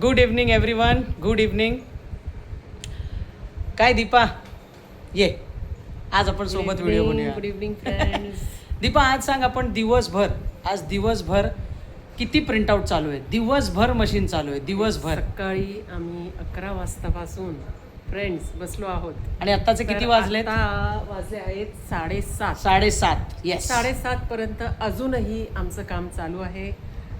Good evening everyone, good evening. काय दीपा, ये आज आपण सोबत व्हिडिओ बनवूया. Good evening friends. दीपा, आज सांग, आपण दिवसभर किती प्रिंटआउट चालू आहे? दिवसभर मशीन चालू आहे, दिवसभर. सकाळी आम्ही 11 वाजतापासून फ्रेंड्स बसलो आहोत आणि आत्ताचे किती वाजले? आता वाजले आहेत 7:30. 7:30. येस, 7:30 पर्यंत अजूनही आमचं काम चालू आहे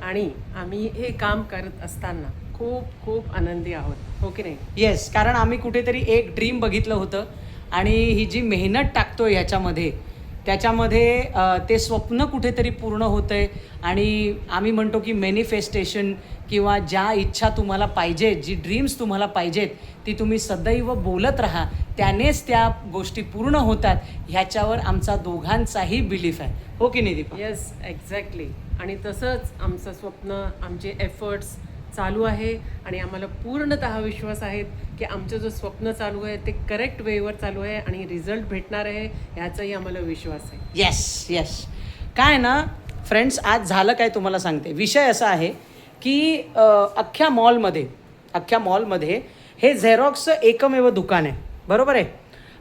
आणि आम्ही हे काम करत असताना खूप खूप आनंदी आहोत, हो की नाही? येस. कारण आम्ही कुठेतरी एक ड्रीम बघितलं होतं आणि ही जी मेहनत टाकतोय ह्याच्यामध्ये, त्याच्यामध्ये ते स्वप्न कुठेतरी पूर्ण होतं आहे. आणि आम्ही म्हणतो की मॅनिफेस्टेशन किंवा ज्या इच्छा तुम्हाला पाहिजेत, जी ड्रीम्स तुम्हाला पाहिजेत, ती तुम्ही सदैव बोलत राहा, त्यानेच त्या गोष्टी पूर्ण होतात. ह्याच्यावर आमचा दोघांचाही बिलीफ आहे, हो की नाही दीपा? Yes, exactly. आणि तसंच आमचं स्वप्न, आमचे एफर्ट्स चालू आहे आणि आम्हाला पूर्णतः विश्वास आहे की आमचं जो स्वप्न चालू आहे ते करेक्ट वेवर चालू आहे आणि रिझल्ट भेटणार आहे, ह्याचाही आम्हाला विश्वास आहे. Yes yes. काय ना फ्रेंड्स, आज झालं काय तुम्हाला सांगते. विषय असा आहे की अख्ख्या मॉलमध्ये हे झेरॉक्सचं एकमेव दुकान आहे, बरोबर आहे.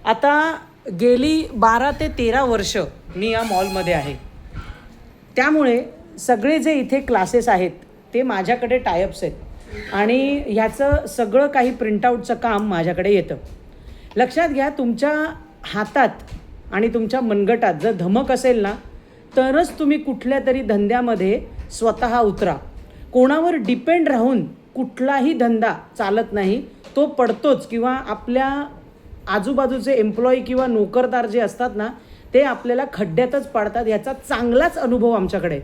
आता गेली 12 ते 13 वर्ष मी या मॉलमध्ये आहे. त्यामुळे सगळे जे इथे क्लासेस आहेत ते माझ्याकडे टायअप्स आहेत आणि ह्याचं सगळं काही प्रिंटआउटचं काम माझ्याकडे येतं. लक्षात घ्या, तुमच्या हातात आणि तुमच्या मनगटात जर धमक असेल ना, तरच तुम्ही कुठल्या तरी धंद्यामध्ये स्वतः उतरा. कोणावर डिपेंड राहून कुठलाही धंदा चालत नाही, तो पडतोच. किंवा आपल्या आजूबाजूचे एम्प्लॉई किंवा नोकरदार जे असतात ना, ते आपल्याला खड्ड्यातच पाडतात. याचा चांगलाच अनुभव आमच्याकडे.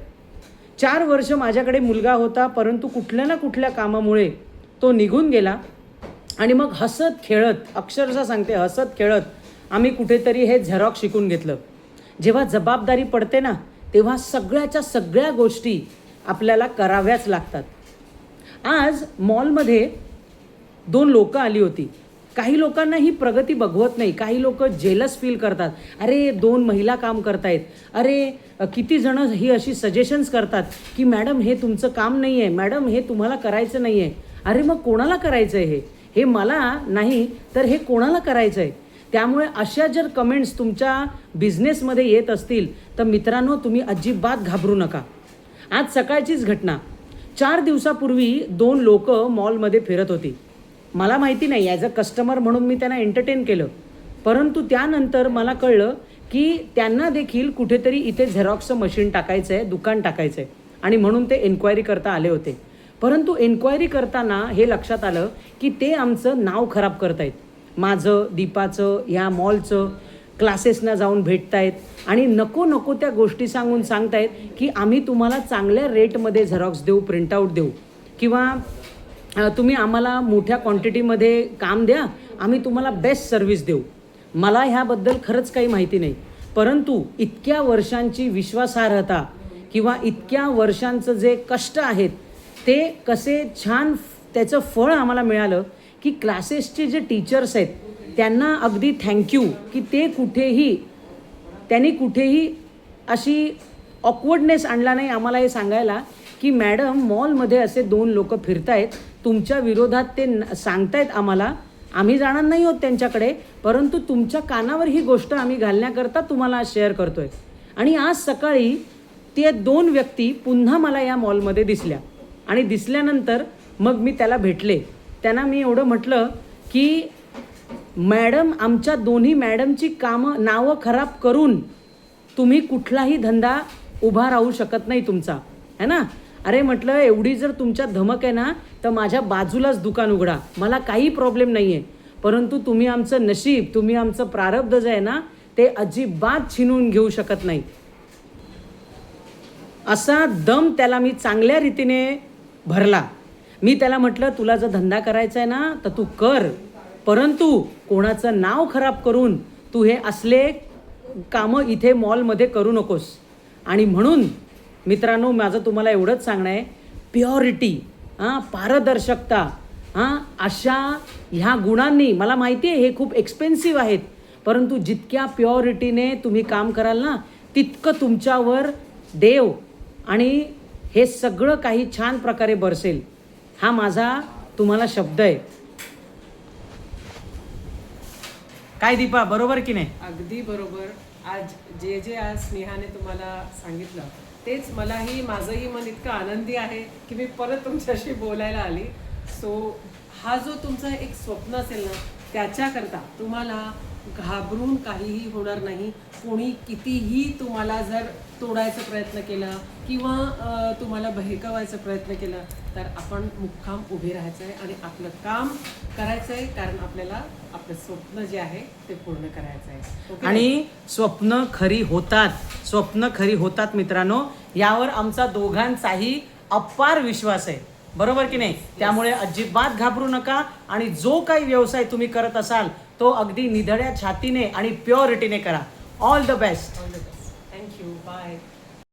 4 वर्ष माझ्याकडे मुलगा होता, परंतु कुठल्या ना कुठल्या कामामुळे तो निघून गेला आणि मग हसत खेळत, अक्षरशः सांगते हसत खेळत, आम्ही कुठेतरी हे झेरॉक्स शिकून घेतलं. जेव्हा जबाबदारी पडते ना, तेव्हा सगळ्याच्या सगळ्या गोष्टी आपल्याला कराव्याच लागतात. आज मॉलमध्ये 2 लोकं आली होती. काही लोकांना ही प्रगती बघवत नाही. काही लोक जेलस फील करतात, अरे 2 महिला काम करतायत, अरे किती जण ही अशी सजेशन्स करतात की मॅडम हे तुमचं काम नाही आहे, मॅडम हे तुम्हाला करायचं नाही आहे. अरे मग कोणाला करायचं आहे हे मला नाही तर हे कोणाला करायचं आहे? त्यामुळे अशा जर कमेंट्स तुमच्या बिझनेसमध्ये येत असतील तर मित्रांनो, तुम्ही अजिबात घाबरू नका. आज सकाळचीच घटना. 4 दिवसापूर्वी 2 लोक मॉलमध्ये फिरत होती. मला माहिती नाही, ॲज अ कस्टमर म्हणून मी त्यांना एंटरटेन केलं, परंतु त्यानंतर मला कळलं की त्यांना देखील कुठेतरी इथे झेरॉक्सचं मशीन टाकायचं आहे, दुकान टाकायचं आहे आणि म्हणून ते एन्क्वायरी करता आले होते. परंतु एन्क्वायरी करताना हे लक्षात आलं की ते आमचं नाव खराब करतायत. माझं, दीपाचं, ह्या मॉलचं. क्लासेसना जाऊन भेटतायत आणि नको त्या गोष्टी सांगतायत की आम्ही तुम्हाला चांगल्या रेटमध्ये झेरॉक्स देऊ, प्रिंटआउट देऊ, किंवा तुम्ही आम्हाला मोठ्या क्वांटिटीमध्ये काम द्या, आम्ही तुम्हाला बेस्ट सर्व्हिस देऊ. मला ह्याबद्दल खरंच काही माहिती नाही, परंतु इतक्या वर्षांची विश्वासार्हता किंवा इतक्या वर्षांचं जे कष्ट आहेत ते कसे छान त्याचं फळ आम्हाला मिळालं की क्लासेसचे जे टीचर्स आहेत त्यांना अगदी थँक्यू की त्यांनी कुठेही अशी ऑकवर्डनेस आणला नाही आम्हाला हे सांगायला की मॅडम मॉलमध्ये असे 2 लोक फिरतायत, तुमच्या विरोधात ते सांगतायत आम्हाला, आम्ही जाणार नाही आहोत त्यांच्याकडे, परंतु तुमच्या कानावर ही गोष्ट आम्ही घालण्याकरता तुम्हाला आज शेअर करतोय. आणि आज सकाळी ते 2 व्यक्ती पुन्हा मला या मॉलमध्ये दिसल्या आणि दिसल्यानंतर मग मी त्याला भेटले. त्यांना मी एवढं म्हटलं की मॅडम, आमच्या दोन्ही मॅडमची नावं खराब करून तुम्ही कुठलाही धंदा उभा राहू शकत नाही तुमचा, है ना. अरे म्हटलं, एवढी जर तुमच्या धमक आहे ना तर माझ्या बाजूलाच दुकान उघडा, मला काही प्रॉब्लेम नाही आहे, परंतु तुम्ही आमचं नशीब, तुम्ही आमचं प्रारब्ध जे आहे ना ते अजिबात छिनवून घेऊ शकत नाही. असा दम त्याला मी चांगल्या रीतीने भरला. मी त्याला म्हटलं, तुला जर धंदा करायचा आहे ना तर तू कर, परंतु कोणाचं नाव खराब करून तू हे असले कामं इथे मॉलमध्ये करू नकोस. आणि म्हणून मित्रांनो, माझं तुम्हाला एवढंच सांगणं आहे, प्युरिटी, पारदर्शकता, अशा ह्या गुणांनी, मला माहिती आहे हे खूप एक्सपेन्सिव्ह आहेत, परंतु जितक्या प्युरिटीने तुम्ही काम कराल ना तितकं तुमच्यावर देव आणि हे सगळं काही छान प्रकारे बरसेल. हा माझा तुम्हाला शब्द आहे. काय दीपा, बरोबर की नाही? अगदी बरोबर. आज जे आज स्नेहाने तुम्हाला सांगितलं तेच मलाही, माझंही मन इतकं आनंदी आहे की मी परत तुमच्याशी बोलायला आली. सो हा जो तुमचा एक स्वप्न असेल ना, त्याच्याकरता तुम्हाला घाबरून काहीही होणार नाही. कोणी कितीही तुम्हाला जर तोडायचा प्रयत्न केला किंवा तुम्हाला बहकवायचा प्रयत्न केला तर आपण मुक्काम उभे राहायचं आहे आणि आपलं काम करायचं आहे, कारण आपल्याला आपलं स्वप्न जे आहे ते पूर्ण करायचं आहे. ओके? आणि स्वप्न खरी होतात, स्वप्न खरी होतात मित्रांनो, यावर आमचा दोघांचाही अपार विश्वास आहे. बरोबर की नाही? त्यामुळे अजिबात घाबरू नका आणि जो काही व्यवसाय तुम्ही करत असाल तो अगदी निधड्या छातीने आणि प्युरिटीने करा. All the best. Thank you. Bye.